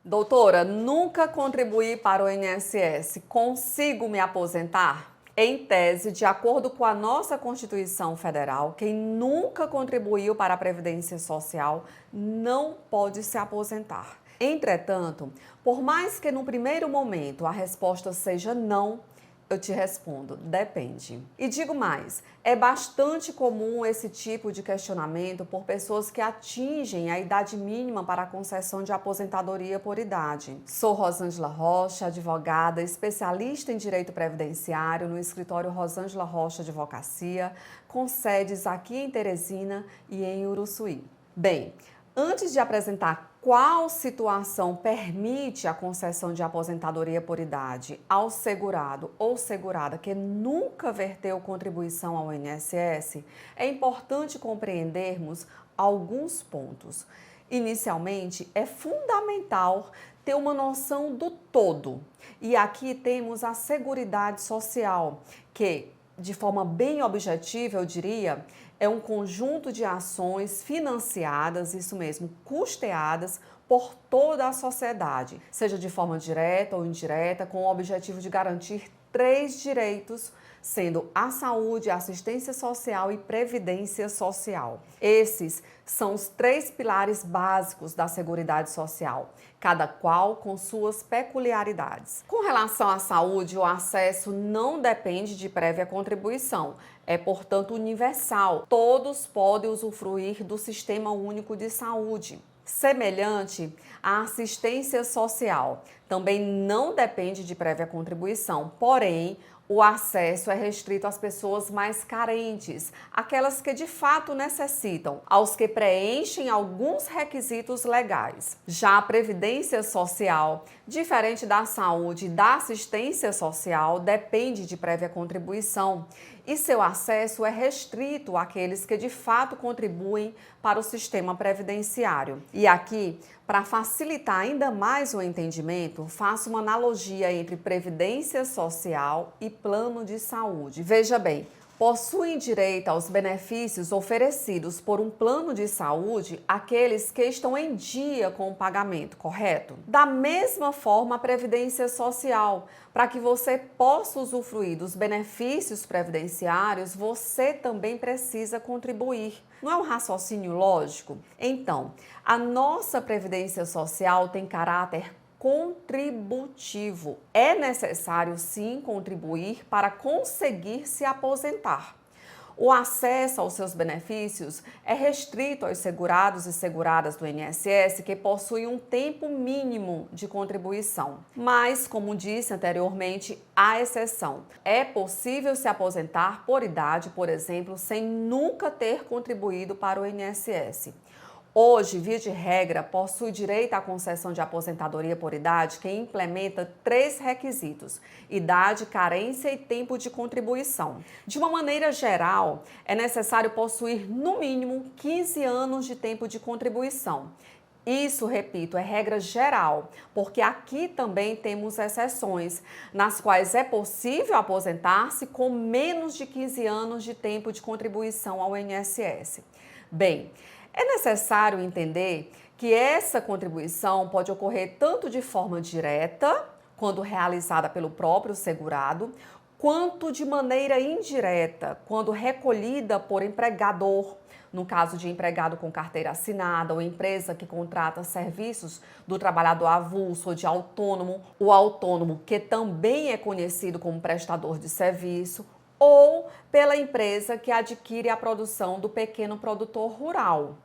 Doutora, nunca contribuí para o INSS. Consigo me aposentar? Em tese, de acordo com a nossa Constituição Federal, quem nunca contribuiu para a Previdência Social não pode se aposentar. Entretanto, por mais que no primeiro momento a resposta seja não, eu te respondo, depende. E digo mais, é bastante comum esse tipo de questionamento por pessoas que atingem a idade mínima para a concessão de aposentadoria por idade. Sou Rosângela Rocha, advogada, especialista em direito previdenciário no escritório Rosângela Rocha Advocacia, com sedes aqui em Teresina e em Uruçuí. Bem, antes de apresentar qual situação permite a concessão de aposentadoria por idade ao segurado ou segurada que nunca verteu contribuição ao INSS, é importante compreendermos alguns pontos. Inicialmente, é fundamental ter uma noção do todo. E aqui temos a Seguridade Social, que, de forma bem objetiva, eu diria, é um conjunto de ações financiadas, isso mesmo, custeadas por toda a sociedade, seja de forma direta ou indireta, com o objetivo de garantir 3 direitos, sendo a saúde, a assistência social e previdência social. Esses são os 3 pilares básicos da Seguridade Social, cada qual com suas peculiaridades. Com relação à saúde, o acesso não depende de prévia contribuição, é, portanto, universal. Todos podem usufruir do Sistema Único de Saúde. Semelhante à assistência social, também não depende de prévia contribuição, porém, o acesso é restrito às pessoas mais carentes, aquelas que de fato necessitam, aos que preenchem alguns requisitos legais. Já a Previdência Social, diferente da saúde e da assistência social, depende de prévia contribuição e seu acesso é restrito àqueles que de fato contribuem para o sistema previdenciário. E aqui, para facilitar ainda mais o entendimento, faço uma analogia entre previdência social e plano de saúde. Veja bem, possuem direito aos benefícios oferecidos por um plano de saúde aqueles que estão em dia com o pagamento, correto? Da mesma forma, a previdência social, para que você possa usufruir dos benefícios previdenciários, você também precisa contribuir. Não é um raciocínio lógico? Então, a nossa previdência social tem caráter contributivo. É necessário, sim, contribuir para conseguir se aposentar. O acesso aos seus benefícios é restrito aos segurados e seguradas do INSS que possuem um tempo mínimo de contribuição. Mas, como disse anteriormente, há exceção. É possível se aposentar por idade, por exemplo, sem nunca ter contribuído para o INSS. Hoje, via de regra, possui direito à concessão de aposentadoria por idade quem implementa 3 requisitos: idade, carência e tempo de contribuição. De uma maneira geral, é necessário possuir no mínimo 15 anos de tempo de contribuição. Isso, repito, é regra geral, porque aqui também temos exceções, nas quais é possível aposentar-se com menos de 15 anos de tempo de contribuição ao INSS. Bem, é necessário entender que essa contribuição pode ocorrer tanto de forma direta, quando realizada pelo próprio segurado, quanto de maneira indireta, quando recolhida por empregador, no caso de empregado com carteira assinada ou empresa que contrata serviços do trabalhador avulso ou de autônomo, o autônomo que também é conhecido como prestador de serviço, ou pela empresa que adquire a produção do pequeno produtor rural.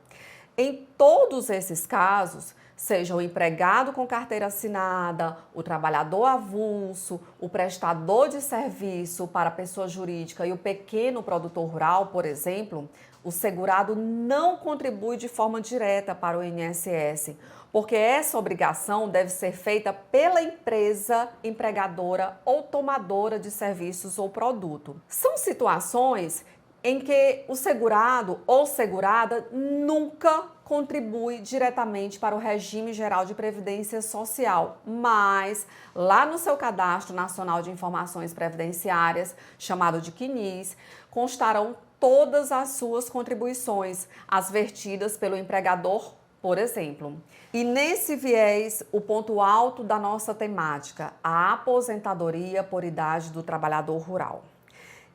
Em todos esses casos, seja o empregado com carteira assinada, o trabalhador avulso, o prestador de serviço para a pessoa jurídica e o pequeno produtor rural, por exemplo, o segurado não contribui de forma direta para o INSS, porque essa obrigação deve ser feita pela empresa empregadora ou tomadora de serviços ou produto. São situações em que o segurado ou segurada nunca contribui diretamente para o regime geral de previdência social, mas lá no seu Cadastro Nacional de Informações Previdenciárias, chamado de CNIS, constarão todas as suas contribuições, as vertidas pelo empregador por exemplo. E nesse viés, o ponto alto da nossa temática, a aposentadoria por idade do trabalhador rural.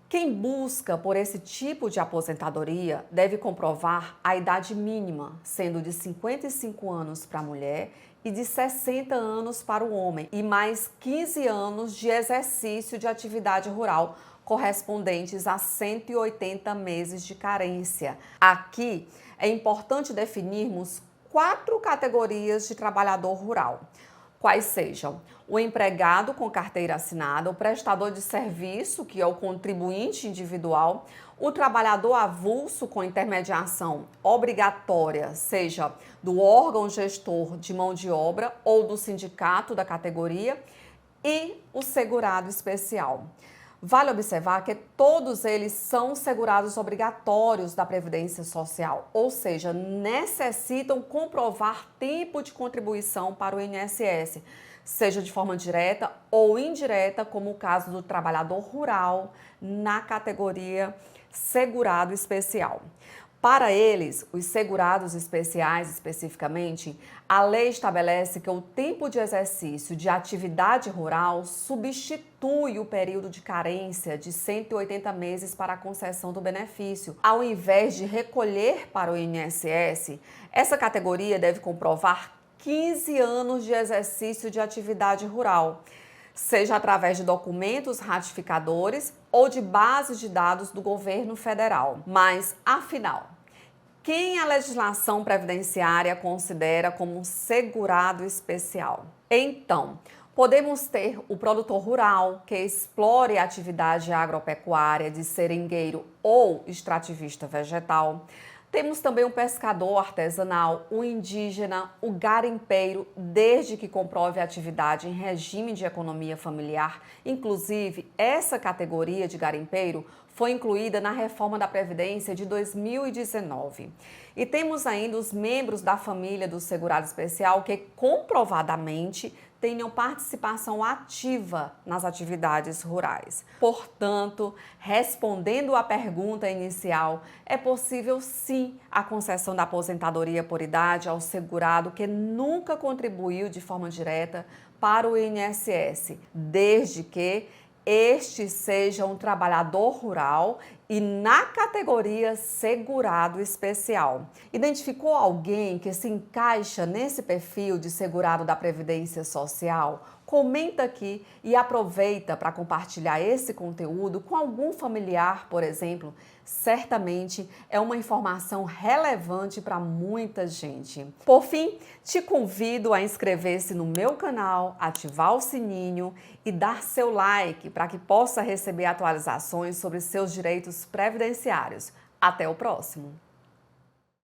Quem busca por esse tipo de aposentadoria deve comprovar a idade mínima, sendo de 55 anos para a mulher e de 60 anos para o homem, e mais 15 anos de exercício de atividade rural, correspondentes a 180 meses de carência. Aqui é importante definirmos 4 categorias de trabalhador rural, quais sejam o empregado com carteira assinada, o prestador de serviço, que é o contribuinte individual, o trabalhador avulso com intermediação obrigatória, seja do órgão gestor de mão de obra ou do sindicato da categoria, e o segurado especial. Vale observar que todos eles são segurados obrigatórios da Previdência Social, ou seja, necessitam comprovar tempo de contribuição para o INSS, seja de forma direta ou indireta, como o caso do trabalhador rural na categoria segurado especial. Para eles, os segurados especiais especificamente, a lei estabelece que o tempo de exercício de atividade rural substitui o período de carência de 180 meses para a concessão do benefício. Ao invés de recolher para o INSS, essa categoria deve comprovar 15 anos de exercício de atividade rural, seja através de documentos ratificadores ou de bases de dados do governo federal. Mas, afinal, quem a legislação previdenciária considera como um segurado especial? Então, podemos ter o produtor rural que explore a atividade agropecuária de seringueiro ou extrativista vegetal. Temos também o pescador artesanal, o indígena, o garimpeiro, desde que comprove a atividade em regime de economia familiar. Inclusive, essa categoria de garimpeiro foi incluída na reforma da Previdência de 2019. E temos ainda os membros da família do segurado especial que comprovadamente tenham participação ativa nas atividades rurais. Portanto, respondendo à pergunta inicial, é possível sim a concessão da aposentadoria por idade ao segurado que nunca contribuiu de forma direta para o INSS, desde que este seja um trabalhador rural e na categoria segurado especial. Identificou alguém que se encaixa nesse perfil de segurado da Previdência Social? Comenta aqui e aproveita para compartilhar esse conteúdo com algum familiar, por exemplo. Certamente é uma informação relevante para muita gente. Por fim, te convido a inscrever-se no meu canal, ativar o sininho e dar seu like para que possa receber atualizações sobre seus direitos previdenciários. Até o próximo!